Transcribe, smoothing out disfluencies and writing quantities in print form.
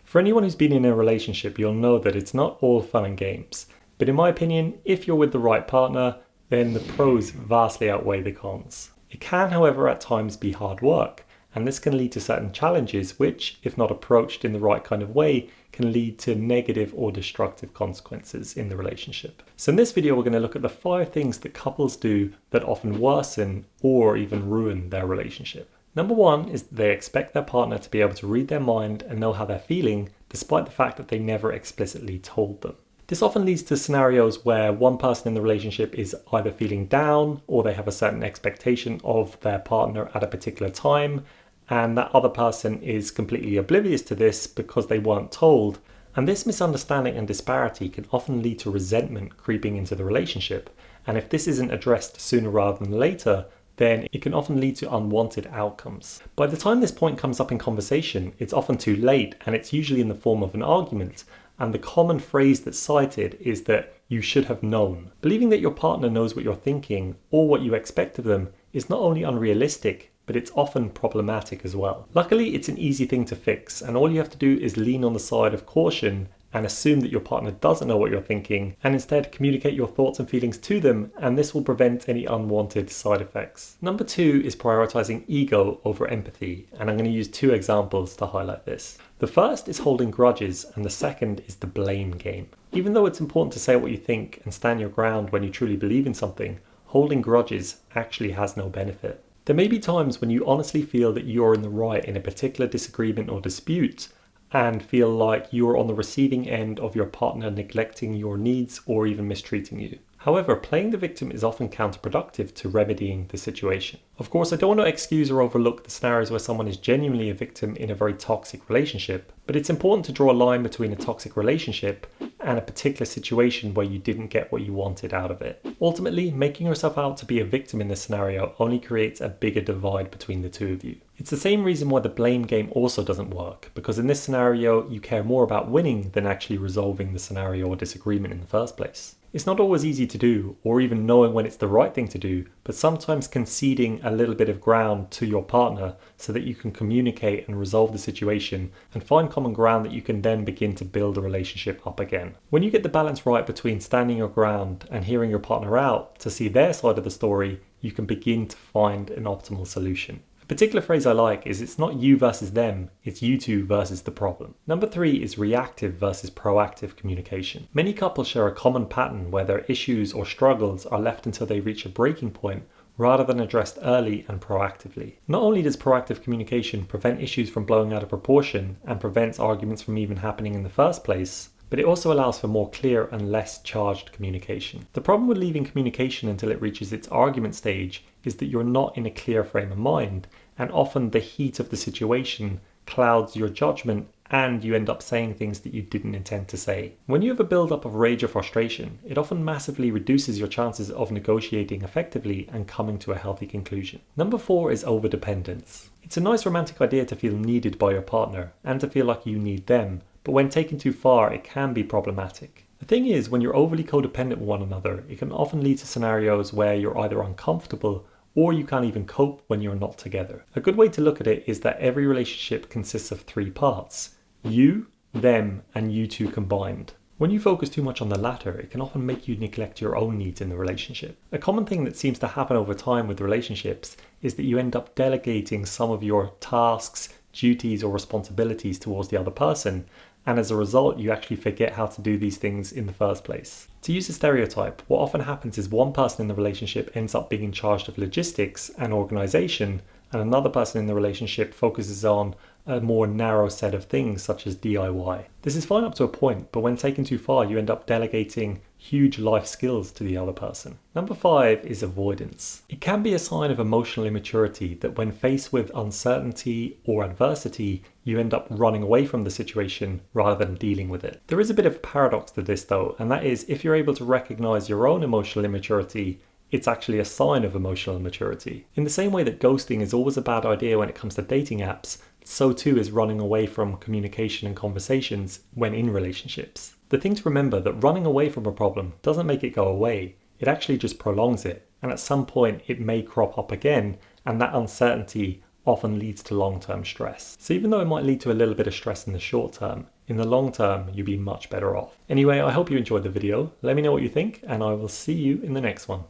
For anyone who's been in a relationship, you'll know that it's not all fun and games. But in my opinion, if you're with the right partner, then the pros vastly outweigh the cons. It can, however, at times be hard work, and this can lead to certain challenges which, if not approached in the right kind of way, can lead to negative or destructive consequences in the relationship. So in this video, we're going to look at the 5 things that couples do that often worsen or even ruin their relationship. Number 1 is they expect their partner to be able to read their mind and know how they're feeling, despite the fact that they never explicitly told them. This often leads to scenarios where one person in the relationship is either feeling down or they have a certain expectation of their partner at a particular time, and that other person is completely oblivious to this because they weren't told. And this misunderstanding and disparity can often lead to resentment creeping into the relationship. And if this isn't addressed sooner rather than later, then it can often lead to unwanted outcomes. By the time this point comes up in conversation, it's often too late, and it's usually in the form of an argument. And the common phrase that's cited is that you should have known. Believing that your partner knows what you're thinking or what you expect of them is not only unrealistic, but it's often problematic as well. Luckily, it's an easy thing to fix, and all you have to do is lean on the side of caution and assume that your partner doesn't know what you're thinking, and instead communicate your thoughts and feelings to them, and this will prevent any unwanted side effects. Number 2 is prioritizing ego over empathy, and I'm going to use 2 examples to highlight this. The first is holding grudges, and the second is the blame game. Even though it's important to say what you think and stand your ground when you truly believe in something, holding grudges actually has no benefit. There may be times when you honestly feel that you're in the right in a particular disagreement or dispute, and feel like you're on the receiving end of your partner neglecting your needs or even mistreating you. However, playing the victim is often counterproductive to remedying the situation. Of course, I don't want to excuse or overlook the scenarios where someone is genuinely a victim in a very toxic relationship, but it's important to draw a line between a toxic relationship and a particular situation where you didn't get what you wanted out of it. Ultimately, making yourself out to be a victim in this scenario only creates a bigger divide between the two of you. It's the same reason why the blame game also doesn't work, because in this scenario, you care more about winning than actually resolving the scenario or disagreement in the first place. It's not always easy to do, or even knowing when it's the right thing to do, but sometimes conceding a little bit of ground to your partner so that you can communicate and resolve the situation and find common ground that you can then begin to build a relationship up again. When you get the balance right between standing your ground and hearing your partner out to see their side of the story, you can begin to find an optimal solution. A particular phrase I like is it's not you versus them, it's you two versus the problem. Number 3 is reactive versus proactive communication. Many couples share a common pattern where their issues or struggles are left until they reach a breaking point rather than addressed early and proactively. Not only does proactive communication prevent issues from blowing out of proportion and prevents arguments from even happening in the first place, but it also allows for more clear and less charged communication. The problem with leaving communication until it reaches its argument stage is that you're not in a clear frame of mind, and often the heat of the situation clouds your judgment and you end up saying things that you didn't intend to say. When you have a build-up of rage or frustration, it often massively reduces your chances of negotiating effectively and coming to a healthy conclusion. Number 4 is overdependence. It's a nice romantic idea to feel needed by your partner and to feel like you need them, but when taken too far, it can be problematic. The thing is, when you're overly codependent with one another, it can often lead to scenarios where you're either uncomfortable or you can't even cope when you're not together. A good way to look at it is that every relationship consists of 3 parts: you, them, and you two combined. When you focus too much on the latter, it can often make you neglect your own needs in the relationship. A common thing that seems to happen over time with relationships is that you end up delegating some of your tasks, duties, or responsibilities towards the other person, and as a result, you actually forget how to do these things in the first place. To use a stereotype, what often happens is one person in the relationship ends up being in charge of logistics and organization, and another person in the relationship focuses on a more narrow set of things such as DIY. This is fine up to a point, but when taken too far, you end up delegating huge life skills to the other person. Number 5 is avoidance. It can be a sign of emotional immaturity that when faced with uncertainty or adversity, you end up running away from the situation rather than dealing with it. There is a bit of a paradox to this though, and that is if you're able to recognize your own emotional immaturity, it's actually a sign of emotional immaturity. In the same way that ghosting is always a bad idea when it comes to dating apps, so too is running away from communication and conversations when in relationships. The thing to remember that running away from a problem doesn't make it go away, it actually just prolongs it, and at some point it may crop up again, and that uncertainty often leads to long-term stress. So even though it might lead to a little bit of stress in the short term, in the long term, you'll be much better off. Anyway, I hope you enjoyed the video. Let me know what you think, and I will see you in the next one.